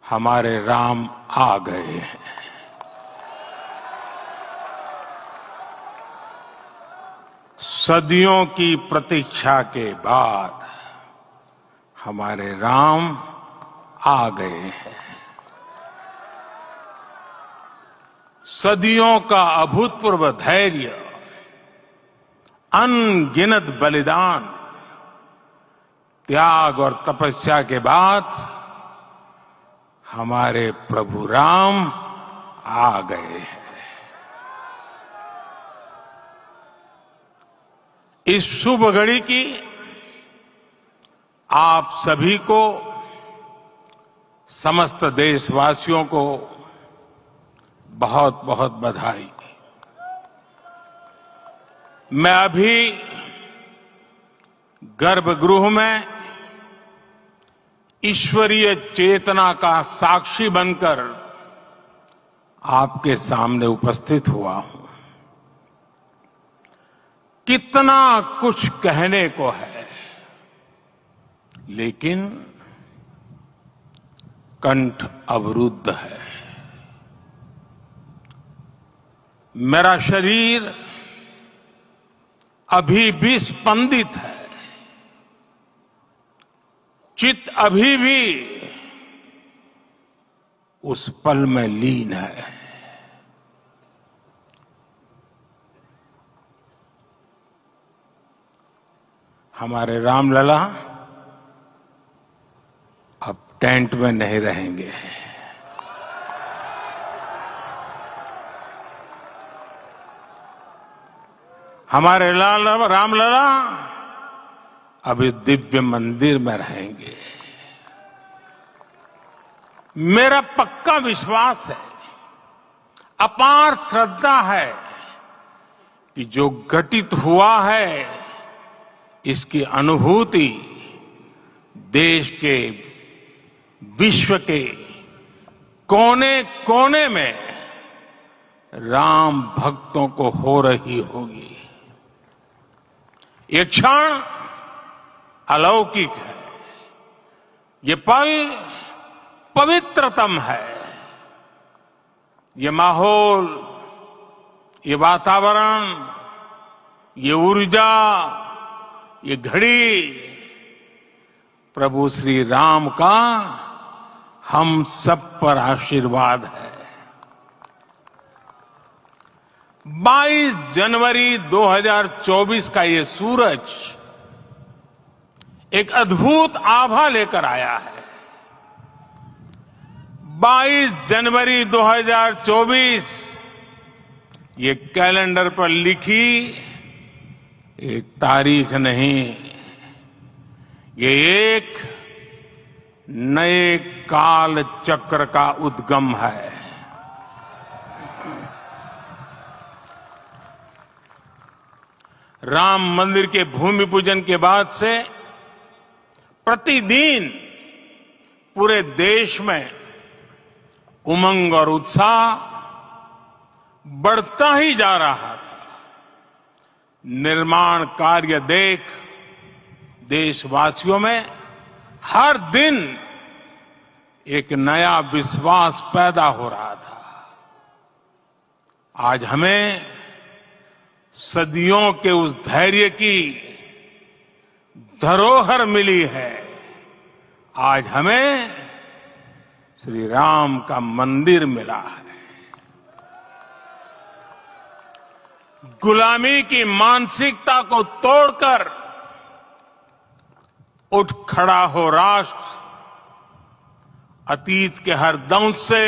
हमारे राम आ गए हैं। सदियों की प्रतीक्षा के बाद हमारे राम आ गए हैं। सदियों का अभूतपूर्व धैर्य, अनगिनत बलिदान, त्याग और तपस्या के बाद हमारे प्रभु राम आ गए हैं। इस शुभ घड़ी की आप सभी को, समस्त देशवासियों को बहुत बहुत बधाई। मैं अभी गर्भगृह में ईश्वरीय चेतना का साक्षी बनकर आपके सामने उपस्थित हुआ हूं। कितना कुछ कहने को है, लेकिन कंठ अवरुद्ध है। मेरा शरीर अभी भी स्पंदित है, चित्त अभी भी उस पल में लीन है। हमारे रामलला अब टेंट में नहीं रहेंगे। हमारे रामलला अब इस दिव्य मंदिर में रहेंगे। मेरा पक्का विश्वास है, अपार श्रद्धा है कि जो घटित हुआ है, इसकी अनुभूति देश के, विश्व के कोने कोने में राम भक्तों को हो रही होगी। ये क्षण अलौकिक है, ये पल पवित्रतम है। ये माहौल, ये वातावरण, ये ऊर्जा, ये घड़ी प्रभु श्री राम का हम सब पर आशीर्वाद है। 22 जनवरी 2024 का ये सूरज एक अद्भुत आभा लेकर आया है। 22 जनवरी 2024 ये कैलेंडर पर लिखी एक तारीख नहीं, ये एक नए काल चक्र का उद्गम है। राम मंदिर के भूमि पूजन के बाद से प्रतिदिन पूरे देश में उमंग और उत्साह बढ़ता ही जा रहा था। निर्माण कार्य देख देशवासियों में हर दिन एक नया विश्वास पैदा हो रहा था। आज हमें सदियों के उस धैर्य की धरोहर मिली है। आज हमें श्री राम का मंदिर मिला है। गुलामी की मानसिकता को तोड़कर उठ खड़ा हो राष्ट्र। अतीत के हर दंश से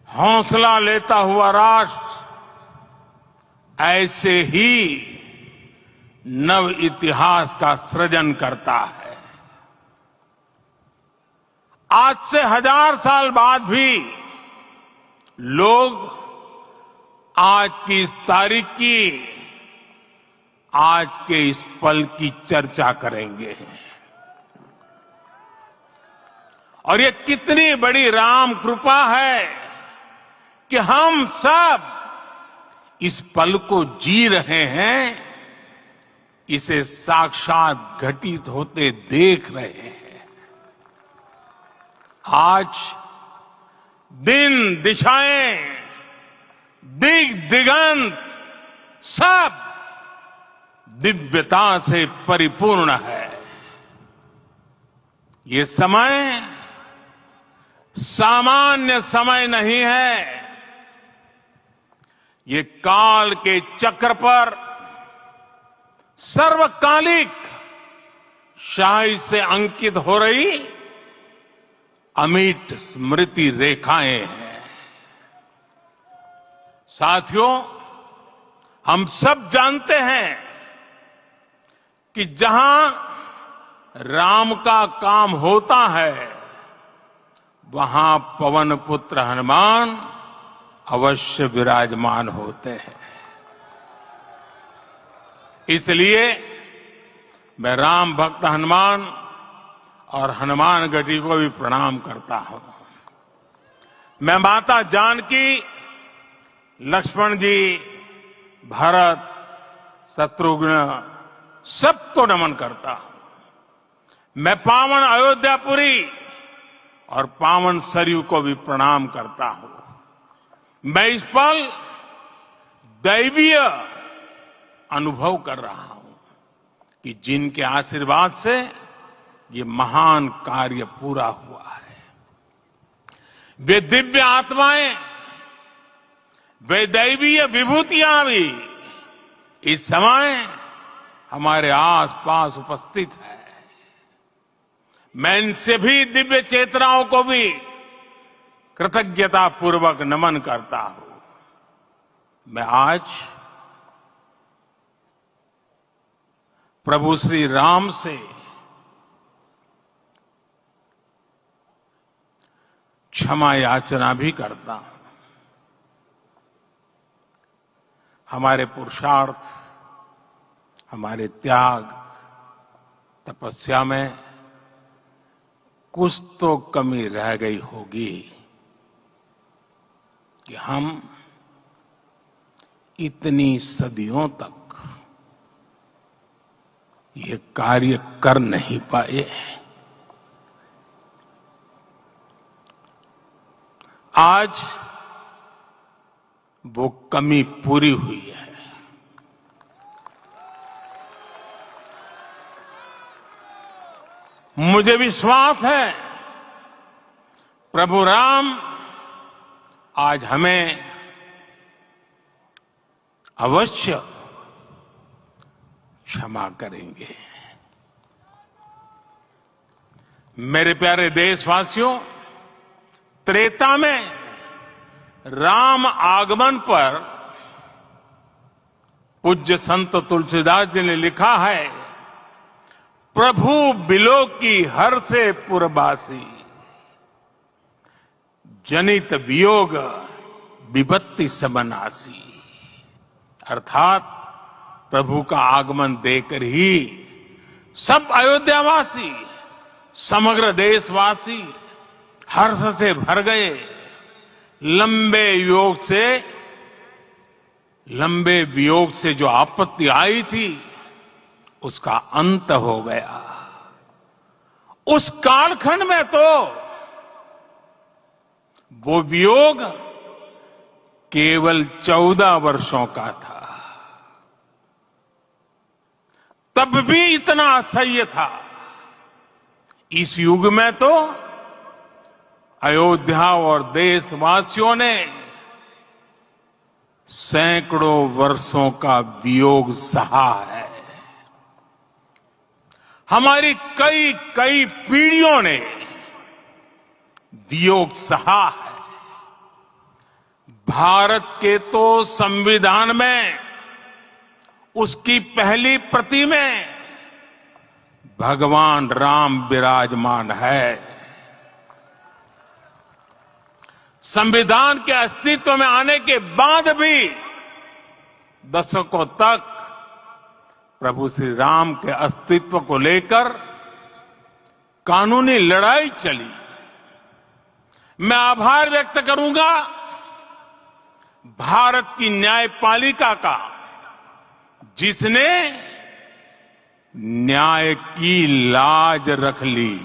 हौसला लेता हुआ राष्ट्र ऐसे ही नव इतिहास का सृजन करता है। आज से 1000 साल बाद भी लोग आज की इस तारीख की, आज के इस पल की चर्चा करेंगे। और ये कितनी बड़ी राम कृपा है कि हम सब इस पल को जी रहे हैं, इसे साक्षात घटित होते देख रहे हैं। आज दिन दिशाएं दिग दिगंत सब दिव्यता से परिपूर्ण है। ये समय सामान्य समय नहीं है। ये काल के चक्र पर सर्वकालिक शाही से अंकित हो रही अमिट स्मृति रेखाएं हैं। साथियों, हम सब जानते हैं कि जहां राम का काम होता है वहां पवन पुत्र हनुमान अवश्य विराजमान होते हैं। इसलिए मैं राम भक्त हनुमान और हनुमान गढ़ी को भी प्रणाम करता हूं। मैं माता जानकी, लक्ष्मण जी, भरत, शत्रुघ्न सबको नमन करता हूं। मैं पावन अयोध्यापुरी और पावन सरयू को भी प्रणाम करता हूं। मैं इस पल दैवीय अनुभव कर रहा हूं कि जिनके आशीर्वाद से ये महान कार्य पूरा हुआ है। वे दिव्य आत्माएं, वे दैवीय विभूतियां भी इस समय हमारे आसपास उपस्थित है। मैं इन सभी दिव्य चेतनाओं को भी कृतज्ञता पूर्वक नमन करता हूं। मैं आज प्रभु श्री राम से क्षमा याचना भी करता हूं। हमारे पुरुषार्थ, हमारे त्याग, तपस्या में कुछ तो कमी रह गई होगी कि हम इतनी सदियों तक ये कार्य कर नहीं पाए। आज वो कमी पूरी हुई है। मुझे विश्वास है प्रभु राम आज हमें अवश्य क्षमा करेंगे। मेरे प्यारे देशवासियों, त्रेता में राम आगमन पर पूज्य संत तुलसीदास जी ने लिखा है, प्रभु बिलो की हर से पुरबासी, जनित वियोग विपत्ति सबनासी। अर्थात प्रभु का आगमन देकर ही सब अयोध्यावासी, समग्र देशवासी हर्ष से भर गए। लंबे वियोग से जो आपत्ति आई थी उसका अंत हो गया। उस कालखंड में तो वो वियोग केवल 14 वर्षों का था। तब भी इतना असह्य था। इस युग में तो अयोध्या और देशवासियों ने सैकड़ों वर्षों का वियोग सहा है। हमारी कई कई पीढ़ियों ने वियोग सहा है। भारत के तो संविधान में उसकी पहली प्रति में भगवान राम विराजमान है। संविधान के अस्तित्व में आने के बाद भी दशकों तक प्रभु श्री राम के अस्तित्व को लेकर कानूनी लड़ाई चली। मैं आभार व्यक्त करूंगा भारत की न्यायपालिका का, जिसने न्याय की लाज रख ली।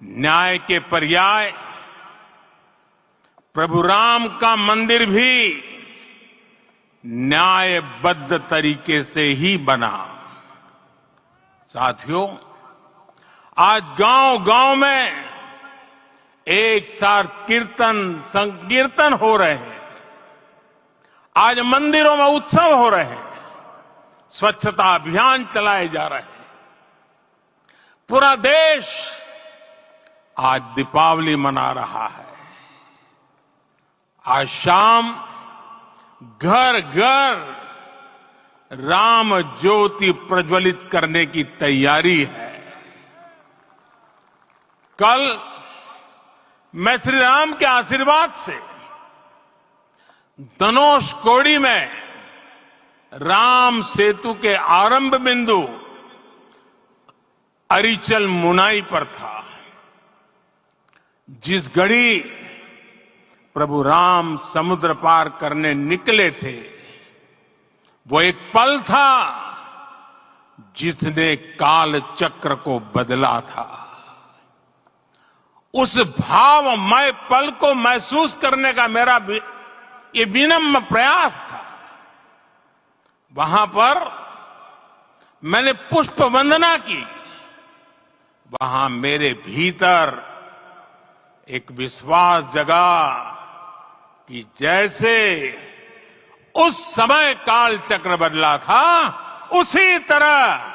न्याय के पर्याय प्रभु राम का मंदिर भी न्यायबद्ध तरीके से ही बना। साथियों, आज गांव-गांव में एक साथ कीर्तन संकीर्तन हो रहे हैं। आज मंदिरों में उत्सव हो रहे हैं, स्वच्छता अभियान चलाए जा रहे हैं। पूरा देश आज दीपावली मना रहा है। आज शाम घर घर राम ज्योति प्रज्वलित करने की तैयारी है। कल मैं श्री राम के आशीर्वाद से धनुषकोडी में राम सेतु के आरंभ बिंदु अरिचल मुनाई पर था। जिस घड़ी प्रभु राम समुद्र पार करने निकले थे, वो एक पल था जिसने काल चक्र को बदला था। उस भावमय पल को महसूस करने का मेरा ये विनम्र प्रयास था। वहां पर मैंने पुष्प वंदना की। वहां मेरे भीतर एक विश्वास जगा कि जैसे उस समय काल चक्र बदला था, उसी तरह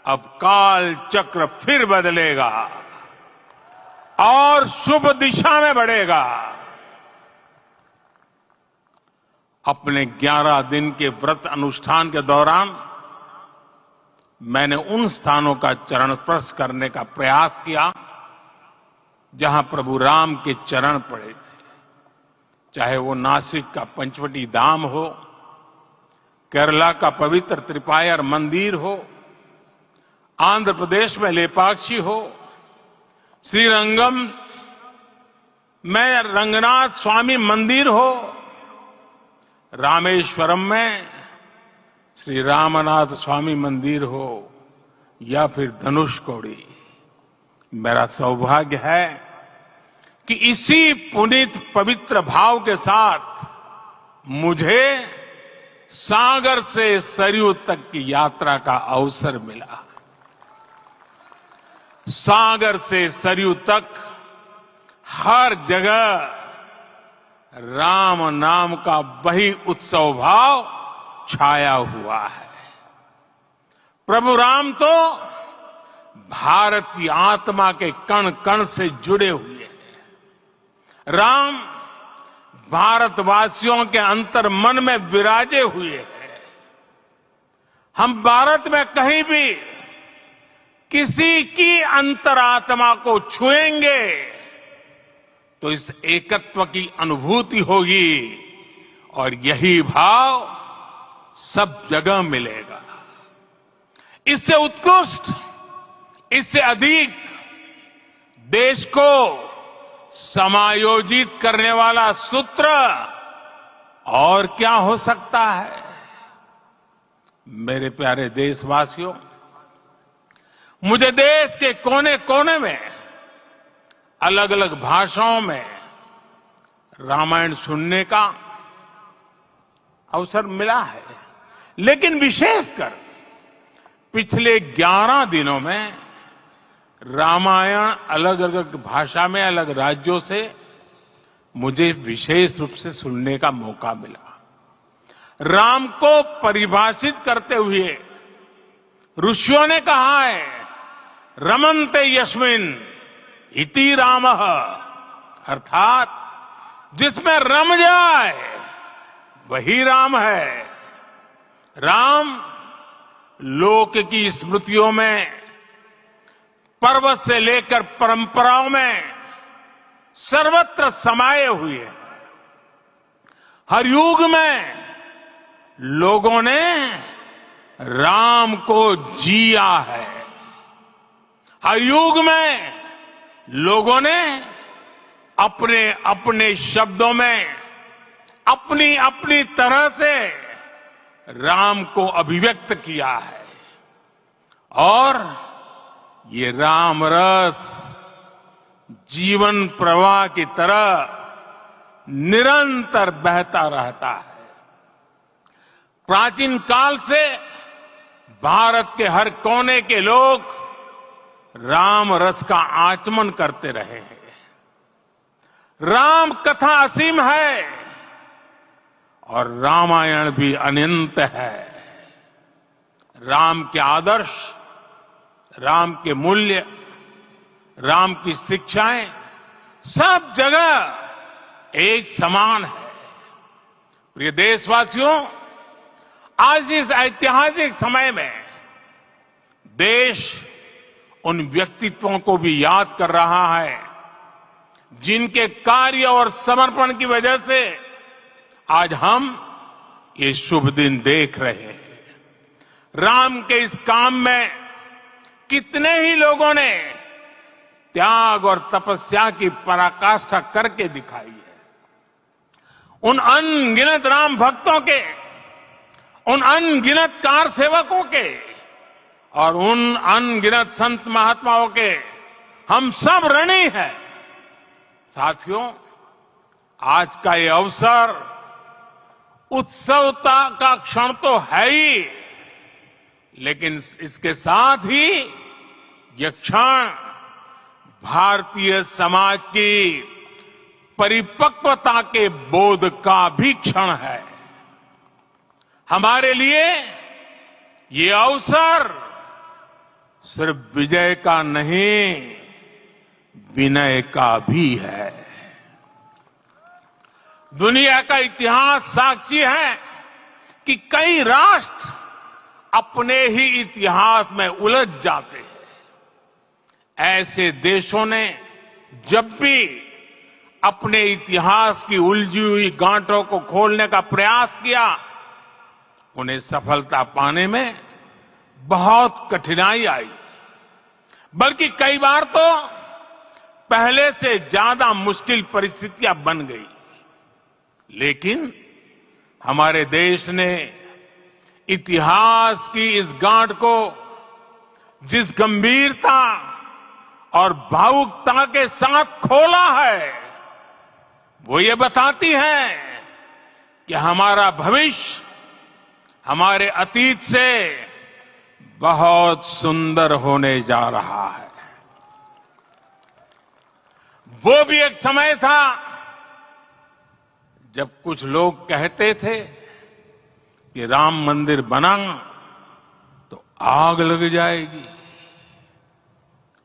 अब काल चक्र फिर बदलेगा और शुभ दिशा में बढ़ेगा। अपने 11 दिन के व्रत अनुष्ठान के दौरान मैंने उन स्थानों का चरण स्पर्श करने का प्रयास किया जहां प्रभु राम के चरण पड़े थे। चाहे वो नासिक का पंचवटी धाम हो, केरला का पवित्र त्रिपायर मंदिर हो, आंध्र प्रदेश में लेपाक्षी हो, श्रीरंगम में रंगनाथ स्वामी मंदिर हो, रामेश्वरम में श्री रामनाथ स्वामी मंदिर हो, या फिर धनुषकोडी। मेरा सौभाग्य है कि इसी पुनीत पवित्र भाव के साथ मुझे सागर से सरयू तक की यात्रा का अवसर मिला। सागर से सरयू तक हर जगह राम नाम का वही उत्सव भाव छाया हुआ है। प्रभु राम तो भारत की आत्मा के कण कण से जुड़े हुए हैं। राम भारतवासियों के अंतर मन में विराजे हुए हैं। हम भारत में कहीं भी किसी की अंतरात्मा को छुएंगे तो इस एकत्व की अनुभूति होगी और यही भाव सब जगह मिलेगा। इससे उत्कृष्ट, इससे अधिक देश को समायोजित करने वाला सूत्र और क्या हो सकता है। मेरे प्यारे देशवासियों, मुझे देश के कोने कोने में अलग अलग भाषाओं में रामायण सुनने का अवसर मिला है, लेकिन विशेषकर पिछले 11 दिनों में रामायण अलग अलग भाषा में अलग राज्यों से मुझे विशेष रूप से सुनने का मौका मिला। राम को परिभाषित करते हुए ऋषियों ने कहा है, रमन्ते यस्मिन् इति रामः, अर्थात जिसमें रम जाए वही राम है। राम लोक की स्मृतियों में, पर्वत से लेकर परंपराओं में सर्वत्र समाये हुए हैं। हर युग में लोगों ने राम को जिया है। हर युग में लोगों ने अपने अपने शब्दों में अपनी अपनी तरह से राम को अभिव्यक्त किया है और ये राम रस जीवन प्रवाह की तरह निरंतर बहता रहता है। प्राचीन काल से भारत के हर कोने के लोग राम रस का आचमन करते रहे हैं। राम कथा असीम है और रामायण भी अनंत है। राम के आदर्श, राम के मूल्य, राम की शिक्षाएं सब जगह एक समान है। प्रिय देशवासियों, आज इस ऐतिहासिक समय में देश उन व्यक्तित्वों को भी याद कर रहा है जिनके कार्य और समर्पण की वजह से आज हम ये शुभ दिन देख रहे हैं। राम के इस काम में कितने ही लोगों ने त्याग और तपस्या की पराकाष्ठा करके दिखाई है। उन अनगिनत राम भक्तों के, उन अनगिनत कार सेवकों के और उन अनगिनत संत महात्माओं के हम सब ऋणी हैं। साथियों, आज का ये अवसर उत्सवता का क्षण तो है ही, लेकिन इसके साथ ही यह क्षण भारतीय समाज की परिपक्वता के बोध का भी क्षण है। हमारे लिए ये अवसर सिर्फ विजय का नहीं, विनय का भी है। दुनिया का इतिहास साक्षी है कि कई राष्ट्र अपने ही इतिहास में उलझ जाते हैं। ऐसे देशों ने जब भी अपने इतिहास की उलझी हुई गांठों को खोलने का प्रयास किया, उन्हें सफलता पाने में बहुत कठिनाई आई, बल्कि कई बार तो पहले से ज्यादा मुश्किल परिस्थितियां बन गई। लेकिन हमारे देश ने इतिहास की इस गांठ को जिस गंभीरता और भावुकता के साथ खोला है, वो ये बताती है कि हमारा भविष्य हमारे अतीत से बहुत सुंदर होने जा रहा है। वो भी एक समय था जब कुछ लोग कहते थे कि राम मंदिर बना तो आग लग जाएगी।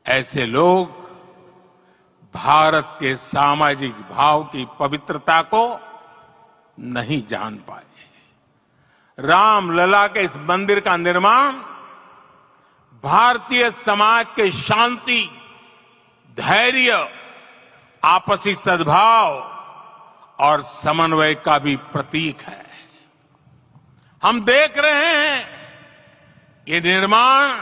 ऐसे लोग भारत के सामाजिक भाव की पवित्रता को नहीं जान पाए। रामलला के इस मंदिर का निर्माण भारतीय समाज के शांति, धैर्य, आपसी सद्भाव और समन्वय का भी प्रतीक है। हम देख रहे हैं ये निर्माण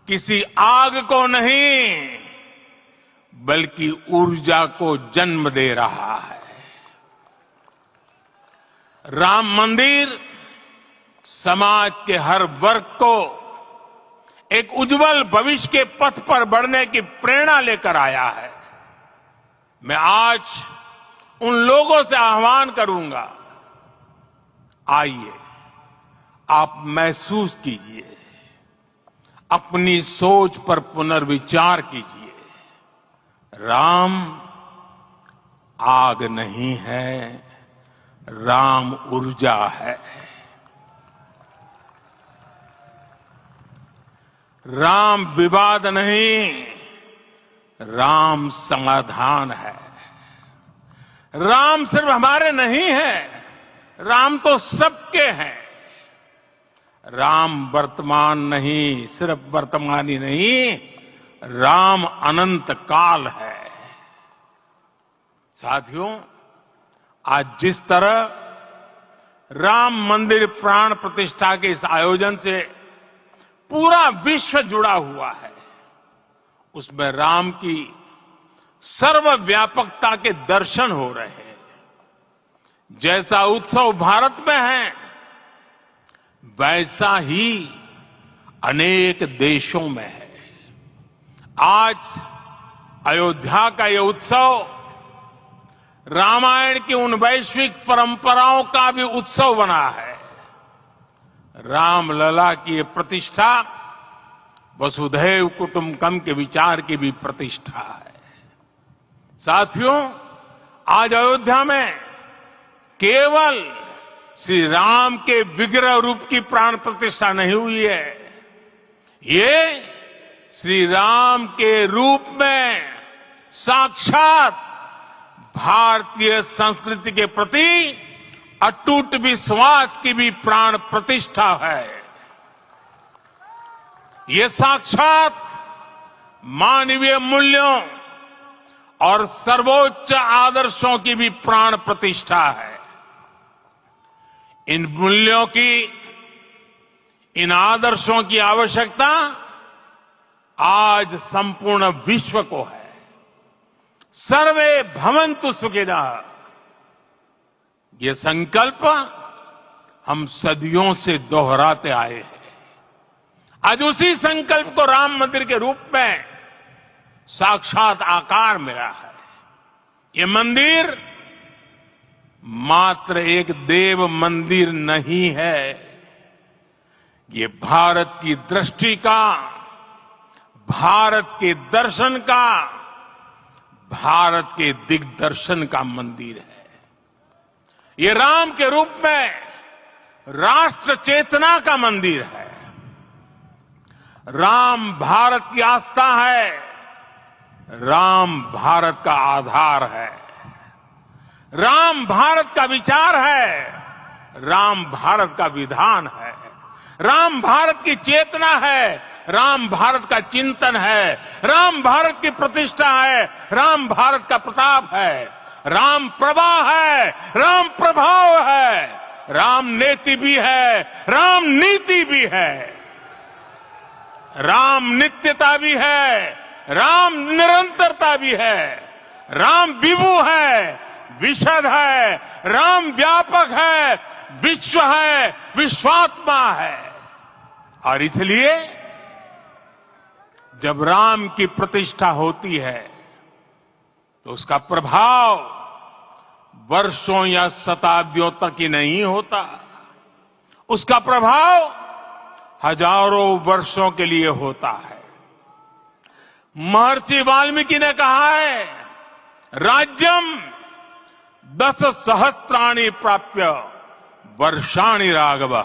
किसी आग को नहीं, बल्कि ऊर्जा को जन्म दे रहा है। राम मंदिर समाज के हर वर्ग को एक उज्जवल भविष्य के पथ पर बढ़ने की प्रेरणा लेकर आया है। मैं आज उन लोगों से आह्वान करूंगा, आइए आप महसूस कीजिए, अपनी सोच पर पुनर्विचार कीजिए। राम आग नहीं है, राम ऊर्जा है। राम विवाद नहीं, राम समाधान है। राम सिर्फ हमारे नहीं है, राम तो सबके हैं। राम वर्तमान नहीं, सिर्फ वर्तमान ही नहीं, राम अनंत काल है। साथियों, आज जिस तरह राम मंदिर प्राण प्रतिष्ठा के इस आयोजन से पूरा विश्व जुड़ा हुआ है, उसमें राम की सर्वव्यापकता के दर्शन हो रहे हैं। जैसा उत्सव भारत में है, वैसा ही अनेक देशों में है। आज अयोध्या का ये उत्सव रामायण की उन वैश्विक परंपराओं का भी उत्सव बना है। रामलला की ये प्रतिष्ठा वसुधैव कुटुंबकम के विचार की भी प्रतिष्ठा है। साथियों, आज अयोध्या में केवल श्री राम के विग्रह रूप की प्राण प्रतिष्ठा नहीं हुई है, ये श्री राम के रूप में साक्षात भारतीय संस्कृति के प्रति अटूट विश्वास की भी प्राण प्रतिष्ठा है। ये साक्षात मानवीय मूल्यों और सर्वोच्च आदर्शों की भी प्राण प्रतिष्ठा है। इन मूल्यों की, इन आदर्शों की आवश्यकता आज संपूर्ण विश्व को है। सर्वे भवन्तु सुखिनः, ये संकल्प हम सदियों से दोहराते आए हैं। आज उसी संकल्प को राम मंदिर के रूप में साक्षात आकार मिला है। ये मंदिर मात्र एक देव मंदिर नहीं है, ये भारत की दृष्टि का, भारत के दर्शन का, भारत के दिग्दर्शन का मंदिर है। ये राम के रूप में राष्ट्र चेतना का मंदिर है। राम भारत की आस्था है, राम भारत का आधार है, राम भारत का विचार है, राम भारत का विधान है, राम भारत की चेतना है, राम भारत का चिंतन है, राम भारत की प्रतिष्ठा है, राम भारत का प्रताप है, राम प्रवाह है, राम प्रभाव है, राम नेति भी है, राम नीति भी है, राम नित्यता भी है, राम निरंतरता भी है, राम विभु है, विशद है, राम व्यापक है, विश्व है, विश्वात्मा है। और इसलिए जब राम की प्रतिष्ठा होती है तो उसका प्रभाव वर्षों या शताब्दियों तक ही नहीं होता, उसका प्रभाव हजारों वर्षों के लिए होता है। महर्षि वाल्मीकि ने कहा है, राज्यम 10 सहस्त्राणि प्राप्य वर्षाणि राघव,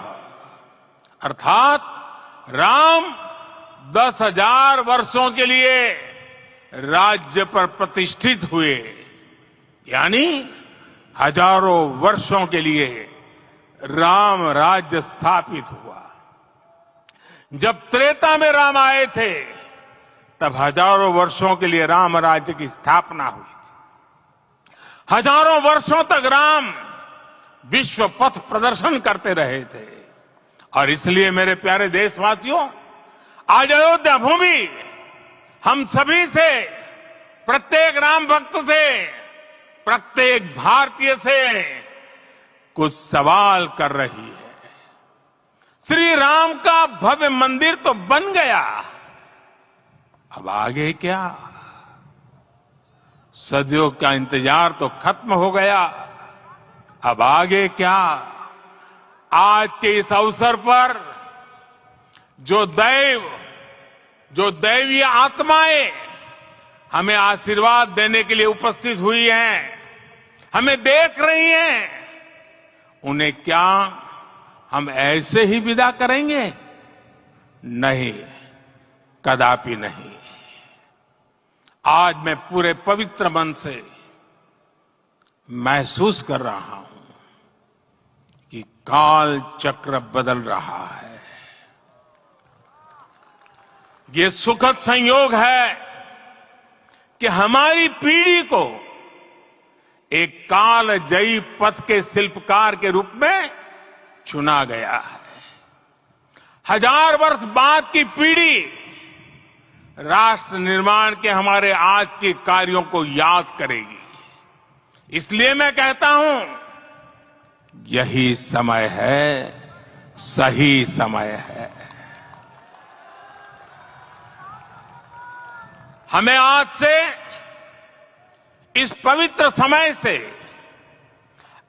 अर्थात राम 10,000 वर्षों के लिए राज्य पर प्रतिष्ठित हुए, यानी हजारों वर्षों के लिए राम राज्य स्थापित हुआ। जब त्रेता में राम आए थे तब हजारों वर्षों के लिए राम राज्य की स्थापना हुई थी। हजारों वर्षों तक राम विश्व पथ प्रदर्शन करते रहे थे। और इसलिए मेरे प्यारे देशवासियों, आज अयोध्या भूमि हम सभी से, प्रत्येक राम भक्त से, प्रत्येक भारतीय से कुछ सवाल कर रही है। श्री राम का भव्य मंदिर तो बन गया, अब आगे क्या? सदियों का इंतजार तो खत्म हो गया, अब आगे क्या? आज के इस अवसर पर जो दैवीय आत्माएं हमें आशीर्वाद देने के लिए उपस्थित हुई हैं, हमें देख रही हैं, उन्हें क्या हम ऐसे ही विदा करेंगे? नहीं, कदापि नहीं। आज मैं पूरे पवित्र मन से महसूस कर रहा हूं कि काल चक्र बदल रहा है। ये सुखद संयोग है कि हमारी पीढ़ी को एक कालजयी पथ के शिल्पकार के रूप में चुना गया है। 1000 वर्ष बाद की पीढ़ी राष्ट्र निर्माण के हमारे आज के कार्यों को याद करेगी। इसलिए मैं कहता हूं, यही समय है, सही समय है। हमें आज से इस पवित्र समय से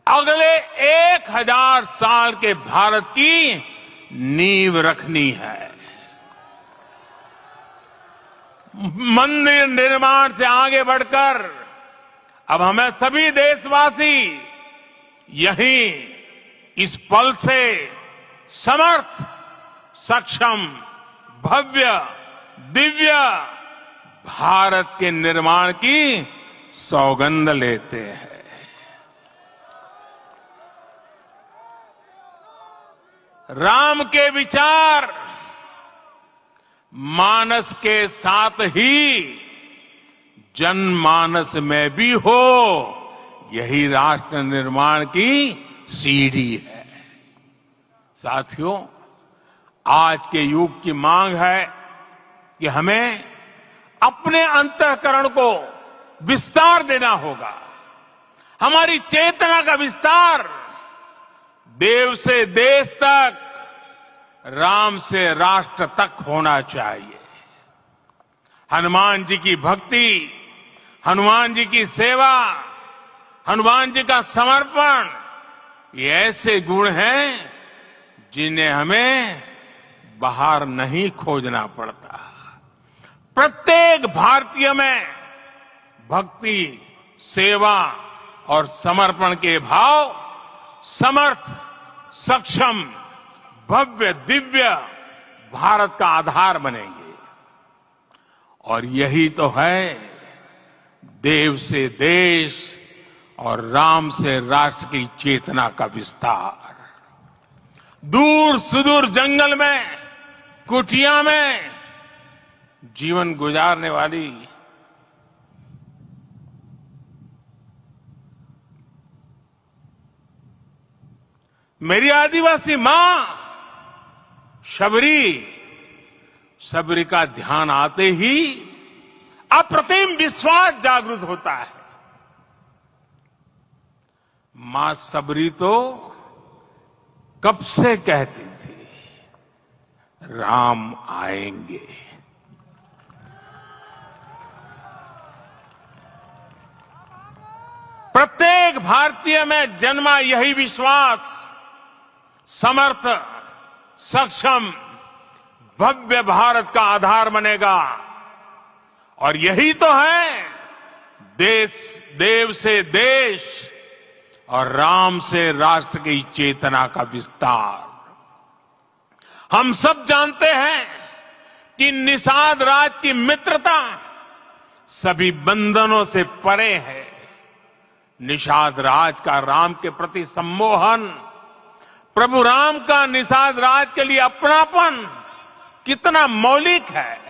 अगले 1000 साल के भारत की नींव रखनी है। मंदिर निर्माण से आगे बढ़कर अब हमें सभी देशवासी यही इस पल से समर्थ, सक्षम, भव्य, दिव्य भारत के निर्माण की सौगंध लेते हैं। राम के विचार मानस के साथ ही जनमानस में भी हो, यही राष्ट्र निर्माण की सीढ़ी है। साथियों, आज के युग की मांग है कि हमें अपने अंतःकरण को विस्तार देना होगा। हमारी चेतना का विस्तार देव से देश तक, राम से राष्ट्र तक होना चाहिए। हनुमान जी की भक्ति, हनुमान जी की सेवा, हनुमान जी का समर्पण, ये ऐसे गुण हैं जिन्हें हमें बाहर नहीं खोजना पड़ता। प्रत्येक भारतीय में भक्ति, सेवा और समर्पण के भाव समर्थ, सक्षम, भव्य, दिव्य भारत का आधार बनेंगे। और यही तो है देव से देश और राम से राष्ट्र की चेतना का विस्तार। दूर सुदूर जंगल में, कुटिया में जीवन गुजारने वाली मेरी आदिवासी मां शबरी का ध्यान आते ही अप्रतिम विश्वास जागृत होता है। मां शबरी तो कब से कहती थी, राम आएंगे। प्रत्येक भारतीय में जन्मा यही विश्वास समर्थ, सक्षम, भव्य भारत का आधार बनेगा। और यही तो है देव से देश और राम से राष्ट्र की चेतना का विस्तार। हम सब जानते हैं कि निषाद राज की मित्रता सभी बंधनों से परे है। निषाद राज का राम के प्रति सम्मोहन, प्रभु राम का निषाद राज के लिए अपनापन कितना मौलिक है।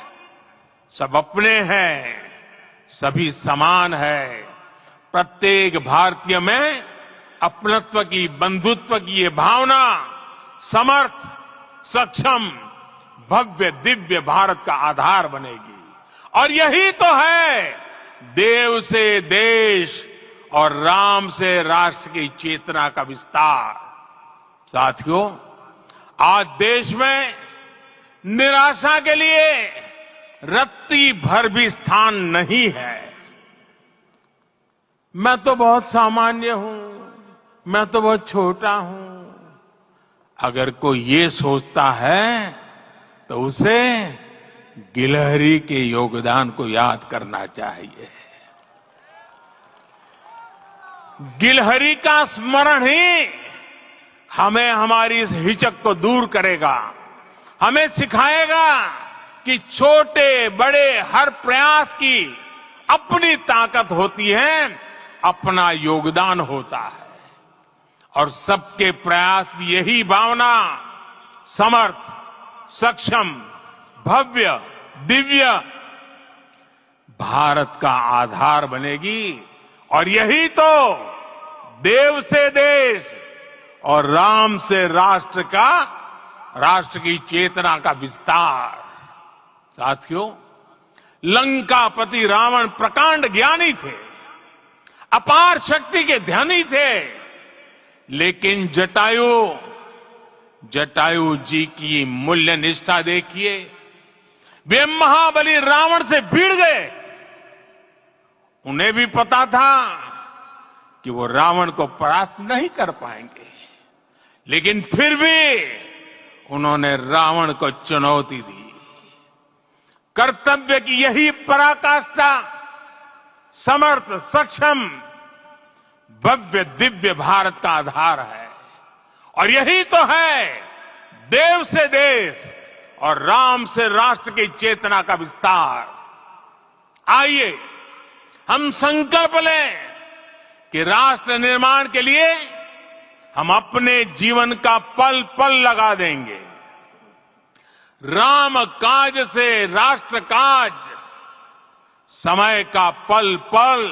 सब अपने हैं, सभी समान है। प्रत्येक भारतीय में अपनत्व की, बंधुत्व की ये भावना समर्थ, सक्षम, भव्य, दिव्य भारत का आधार बनेगी। और यही तो है देव से देश और राम से राष्ट्र की चेतना का विस्तार। साथियों, आज देश में निराशा के लिए रत्ती भर भी स्थान नहीं है। मैं तो बहुत सामान्य हूं, मैं तो बहुत छोटा हूं। अगर कोई ये सोचता है तो उसे गिलहरी के योगदान को याद करना चाहिए। गिलहरी का स्मरण ही हमें हमारी इस हिचक को दूर करेगा, हमें सिखाएगा कि छोटे बड़े हर प्रयास की अपनी ताकत होती है, अपना योगदान होता है। और सबके प्रयास की यही भावना समर्थ, सक्षम, भव्य, दिव्य भारत का आधार बनेगी। और यही तो देव से देश और राम से राष्ट्र की चेतना का विस्तार। साथियों, लंकापति रावण प्रकांड ज्ञानी थे, अपार शक्ति के धनी थे, लेकिन जटायु जी की मूल्य निष्ठा देखिए। वे महाबली रावण से भिड़ गए उन्हें भी पता था कि वो रावण को परास्त नहीं कर पाएंगे, लेकिन फिर भी उन्होंने रावण को चुनौती दी। कर्तव्य की यही पराकाष्ठा समर्थ, सक्षम, भव्य, दिव्य भारत का आधार है। और यही तो है देव से देश और राम से राष्ट्र की चेतना का विस्तार। आइए हम संकल्प लें कि राष्ट्र निर्माण के लिए हम अपने जीवन का पल पल लगा देंगे। राम काज से राष्ट्र काज, समय का पल पल,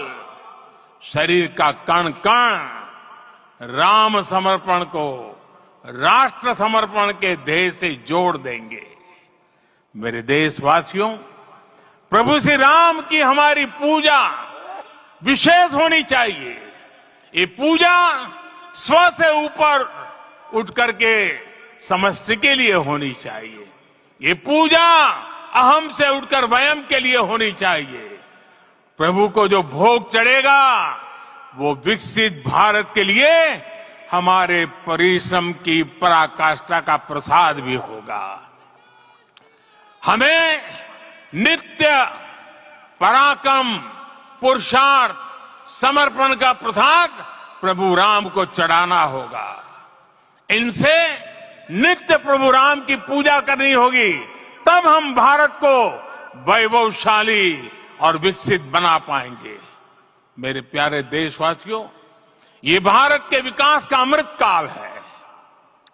शरीर का कण कण राम समर्पण को राष्ट्र समर्पण के ध्येय से जोड़ देंगे। मेरे देशवासियों, प्रभु श्री राम की हमारी पूजा विशेष होनी चाहिए। ये पूजा स्व से ऊपर उठ करके समष्टि के लिए होनी चाहिए। ये पूजा अहम से उठकर वयम के लिए होनी चाहिए। प्रभु को जो भोग चढ़ेगा वो विकसित भारत के लिए हमारे परिश्रम की पराकाष्ठा का प्रसाद भी होगा। हमें नित्य पराक्रम, पुरुषार्थ, समर्पण का प्रसाद प्रभु राम को चढ़ाना होगा। इनसे नित्य प्रभु राम की पूजा करनी होगी, तब हम भारत को वैभवशाली और विकसित बना पाएंगे। मेरे प्यारे देशवासियों, ये भारत के विकास का अमृत काल है।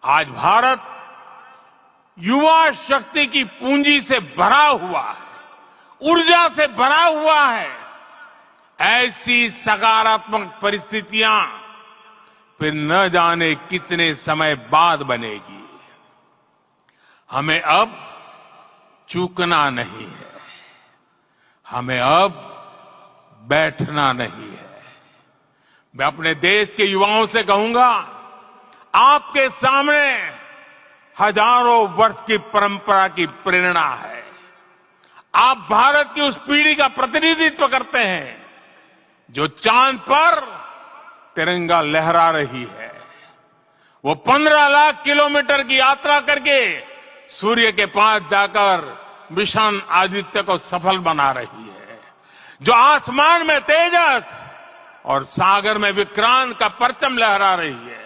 आज भारत युवा शक्ति की पूंजी से भरा हुआ है, ऊर्जा से भरा हुआ है। ऐसी सकारात्मक परिस्थितियां फिर न जाने कितने समय बाद बनेगी। हमें अब चूकना नहीं है, हमें अब बैठना नहीं है। मैं अपने देश के युवाओं से कहूंगा, आपके सामने हजारों वर्ष की परंपरा की प्रेरणा है। आप भारत की उस पीढ़ी का प्रतिनिधित्व करते हैं जो चांद पर तिरंगा लहरा रही है। वो 15 लाख किलोमीटर की यात्रा करके सूर्य के पास जाकर मिशन आदित्य को सफल बना रही है। जो आसमान में तेजस और सागर में विक्रांत का परचम लहरा रही है।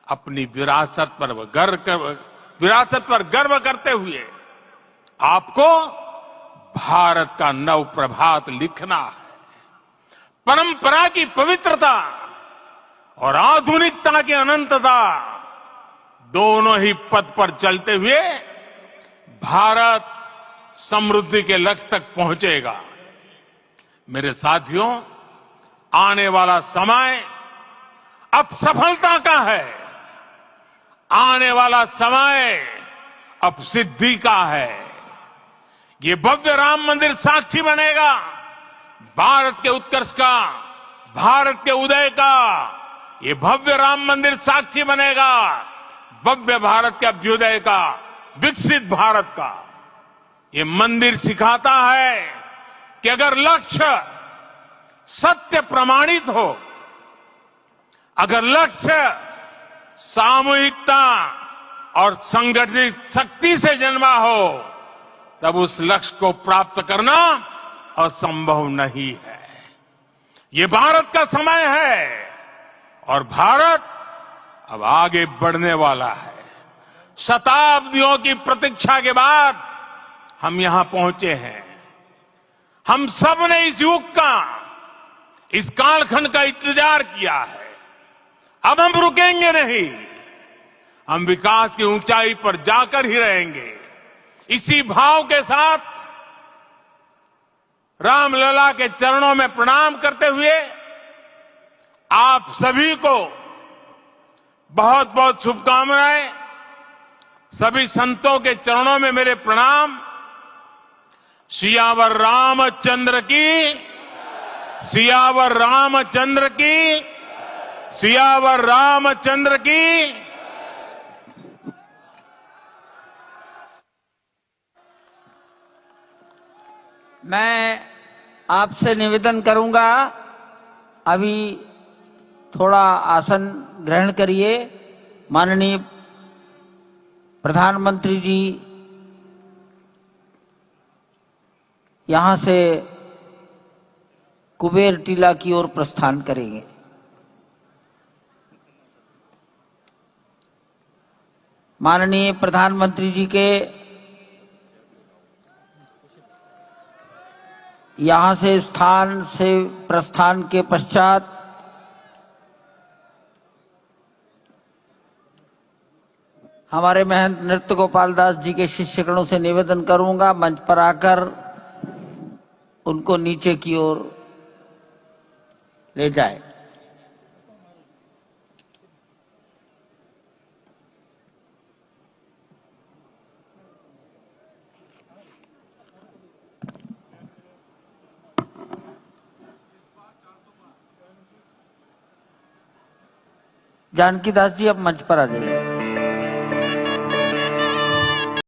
अपनी विरासत पर गर्व करते हुए आपको भारत का नव प्रभात लिखना है। परंपरा की पवित्रता और आधुनिकता की अनंतता, दोनों ही पथ पर चलते हुए भारत समृद्धि के लक्ष्य तक पहुंचेगा। मेरे साथियों, आने वाला समय अब सफलता का है। आने वाला समय अब सिद्धि का है। ये भव्य राम मंदिर साक्षी बनेगा भारत के उत्कर्ष का, भारत के उदय का। ये भव्य राम मंदिर साक्षी बनेगा भव्य भारत के अभ्युदय का, विकसित भारत का। ये मंदिर सिखाता है कि अगर लक्ष्य सत्य प्रमाणित हो, अगर लक्ष्य सामूहिकता और संगठित शक्ति से जन्मा हो, तब उस लक्ष्य को प्राप्त करना असंभव नहीं है। ये भारत का समय है और भारत अब आगे बढ़ने वाला है। शताब्दियों की प्रतीक्षा के बाद हम यहां पहुंचे हैं। हम सब ने इस युग का, इस कालखंड का इंतजार किया है। अब हम रुकेंगे नहीं, हम विकास की ऊंचाई पर जाकर ही रहेंगे। इसी भाव के साथ रामलला के चरणों में प्रणाम करते हुए आप सभी को बहुत बहुत शुभकामनाएं। सभी संतों के चरणों में मेरे प्रणाम। सियावर रामचंद्र की, सियावर रामचंद्र की, सियावर रामचंद्र की। मैं आपसे निवेदन करूंगा, अभी थोड़ा आसन ग्रहण करिए। माननीय प्रधानमंत्री जी यहां से कुबेर टीला की ओर प्रस्थान करेंगे। माननीय प्रधानमंत्री जी के यहां से स्थान से प्रस्थान के पश्चात हमारे महंत नृत्य गोपाल दास जी के शिष्यगणों से निवेदन करूंगा, मंच पर आकर उनको नीचे की ओर ले जाए। जानकी दास जी अब मंच पर आ जाइए।